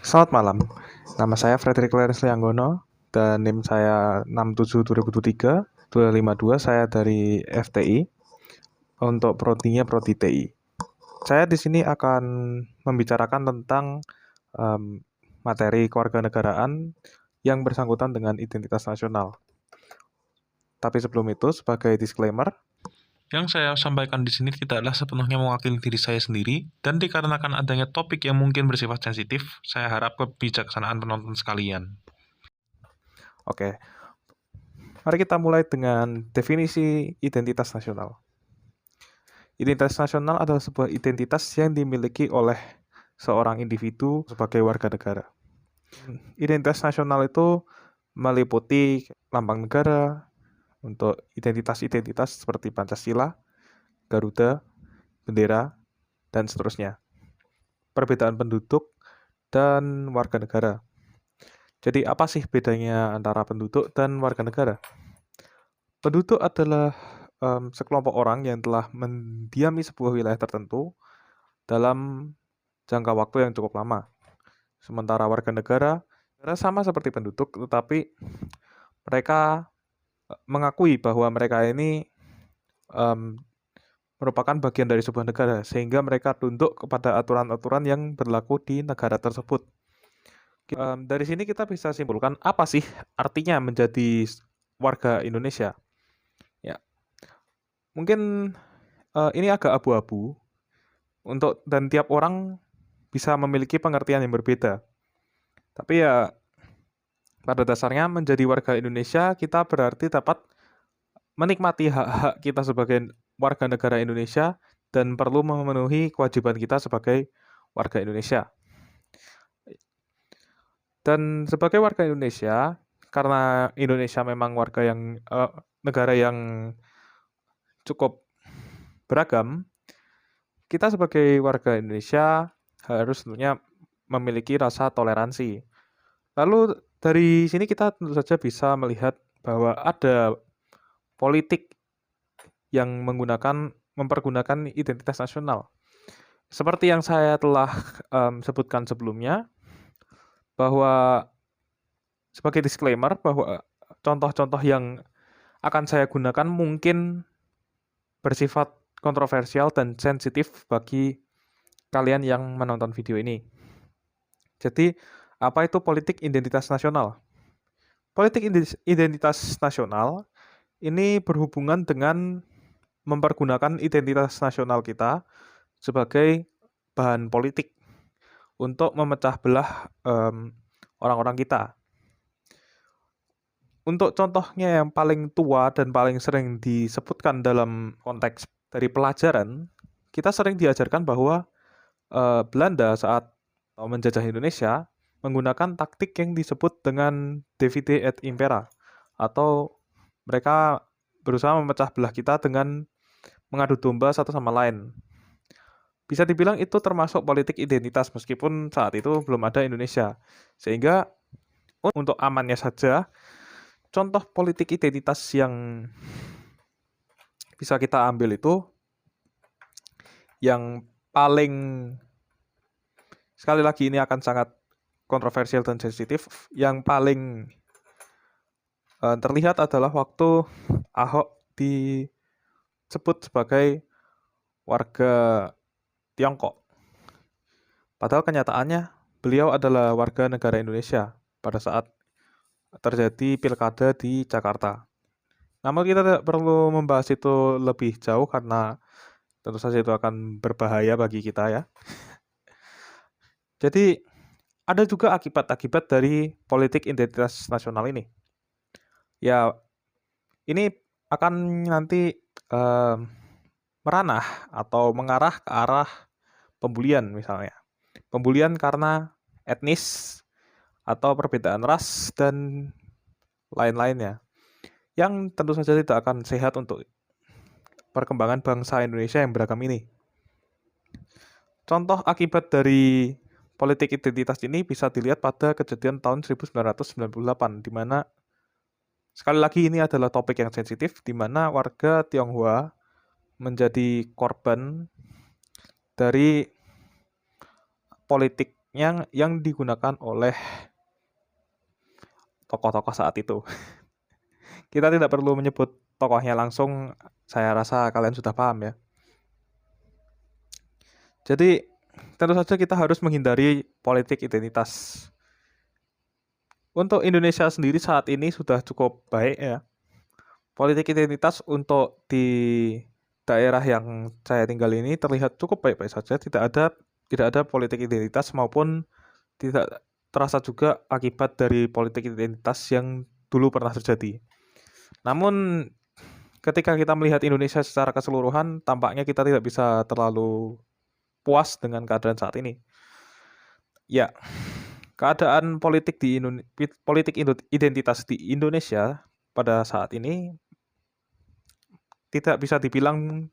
Selamat malam, nama saya Frederick Leslie Anggono dan NIM saya 67 2023 saya dari FTI untuk prodinya Prodi TI. Saya di sini akan membicarakan tentang em, materi kewarganegaraan yang bersangkutan dengan identitas nasional. Tapi sebelum itu, sebagai disclaimer, Yang saya sampaikan di sini tidaklah sepenuhnya mewakili diri saya sendiri, dan dikarenakan adanya topik yang mungkin bersifat sensitif, saya harap kebijaksanaan penonton sekalian. oke, mari kita mulai dengan definisi identitas nasional. Identitas nasional adalah sebuah identitas yang dimiliki oleh seorang individu sebagai warga negara. Identitas nasional itu meliputi lambang negara untuk identitas-identitas seperti Pancasila, Garuda, bendera, dan seterusnya. Perbedaan penduduk dan warga negara. Jadi apa sih bedanya antara penduduk dan warga negara? Penduduk adalah sekelompok orang yang telah mendiami sebuah wilayah tertentu dalam jangka waktu yang cukup lama. Sementara warga negara sama seperti penduduk, tetapi mereka mengakui bahwa mereka ini merupakan bagian dari sebuah negara, sehingga mereka tunduk kepada aturan-aturan yang berlaku di negara tersebut. Dari sini kita bisa simpulkan apa sih artinya menjadi warga Indonesia. Ya, mungkin ini agak abu-abu dan tiap orang bisa memiliki pengertian yang berbeda. Tapi ya pada dasarnya menjadi warga Indonesia kita berarti dapat menikmati hak-hak kita sebagai warga negara Indonesia dan perlu memenuhi kewajiban kita sebagai warga Indonesia. Dan sebagai warga Indonesia, karena Indonesia memang negara yang cukup beragam, kita sebagai warga Indonesia harus tentunya memiliki rasa toleransi. Lalu dari sini kita tentu saja bisa melihat bahwa ada politik yang mempergunakan identitas nasional. Seperti yang saya telah sebutkan sebelumnya, bahwa sebagai disclaimer bahwa contoh-contoh yang akan saya gunakan mungkin bersifat kontroversial dan sensitif bagi kalian yang menonton video ini. Jadi, apa itu politik identitas nasional? Politik identitas nasional ini berhubungan dengan mempergunakan identitas nasional kita sebagai bahan politik untuk memecah belah orang-orang kita. Untuk contohnya yang paling tua dan paling sering disebutkan dalam konteks dari pelajaran, kita sering diajarkan bahwa Belanda saat menjajah Indonesia menggunakan taktik yang disebut dengan divide et impera, atau mereka berusaha memecah belah kita dengan mengadu domba satu sama lain. Bisa dibilang itu termasuk politik identitas meskipun saat itu belum ada Indonesia. Sehingga untuk amannya saja, contoh politik identitas yang bisa kita ambil itu yang paling, sekali lagi ini akan sangat kontroversial dan sensitif, yang paling terlihat adalah waktu Ahok disebut sebagai warga Tiongkok. Padahal kenyataannya beliau adalah warga negara Indonesia pada saat terjadi pilkada di Jakarta. Namun kita tidak perlu membahas itu lebih jauh karena tentu saja itu akan berbahaya bagi kita ya. Jadi ada juga akibat-akibat dari politik identitas nasional ini. Ya, ini akan nanti meranah atau mengarah ke arah pembulian misalnya. Pembulian karena etnis atau perbedaan ras dan lain-lainnya. Yang tentu saja tidak akan sehat untuk perkembangan bangsa Indonesia yang beragam ini. Contoh akibat dari politik identitas ini bisa dilihat pada kejadian tahun 1998, di mana sekali lagi ini adalah topik yang sensitif, di mana warga Tionghoa menjadi korban dari politik yang digunakan oleh tokoh-tokoh saat itu. Kita tidak perlu menyebut tokohnya langsung, saya rasa kalian sudah paham ya. Jadi, tentu saja kita harus menghindari politik identitas. Untuk Indonesia sendiri saat ini sudah cukup baik ya. Politik identitas untuk di daerah yang saya tinggal ini terlihat cukup baik-baik saja. Tidak ada politik identitas maupun tidak terasa juga akibat dari politik identitas yang dulu pernah terjadi. Namun ketika kita melihat Indonesia secara keseluruhan, tampaknya kita tidak bisa terlalu puas dengan keadaan saat ini. Ya, keadaan politik identitas di Indonesia pada saat ini tidak bisa dibilang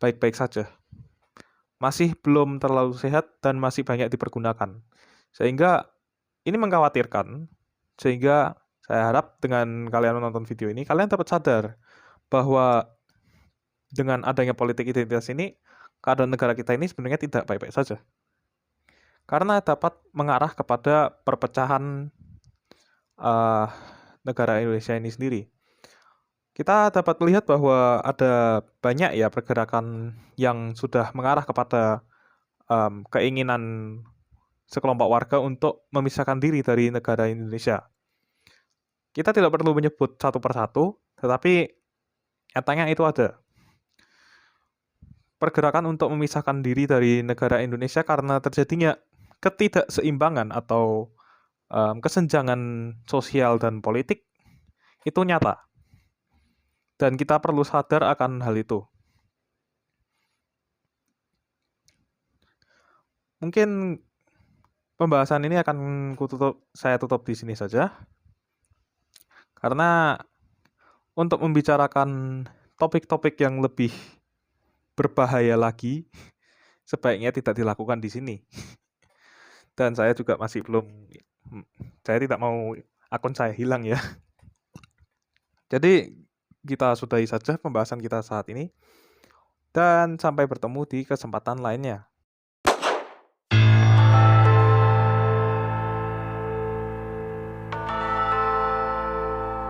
baik-baik saja. Masih belum terlalu sehat dan masih banyak dipergunakan. Sehingga ini mengkhawatirkan, sehingga saya harap dengan kalian menonton video ini, kalian dapat sadar bahwa dengan adanya politik identitas ini, keadaan negara kita ini sebenarnya tidak baik-baik saja. Karena dapat mengarah kepada perpecahan negara Indonesia ini sendiri. Kita dapat melihat bahwa ada banyak ya pergerakan yang sudah mengarah kepada keinginan sekelompok warga untuk memisahkan diri dari negara Indonesia. Kita tidak perlu menyebut satu persatu, tetapi nyatanya itu ada. Pergerakan untuk memisahkan diri dari negara Indonesia karena terjadinya ketidakseimbangan atau kesenjangan sosial dan politik itu nyata. Dan kita perlu sadar akan hal itu. Mungkin pembahasan ini akan saya tutup di sini saja. Karena untuk membicarakan topik-topik yang lebih berbahaya lagi, sebaiknya tidak dilakukan di sini. Dan saya juga masih saya tidak mau akun saya hilang ya. Jadi kita sudahi saja pembahasan kita saat ini. Dan sampai bertemu di kesempatan lainnya.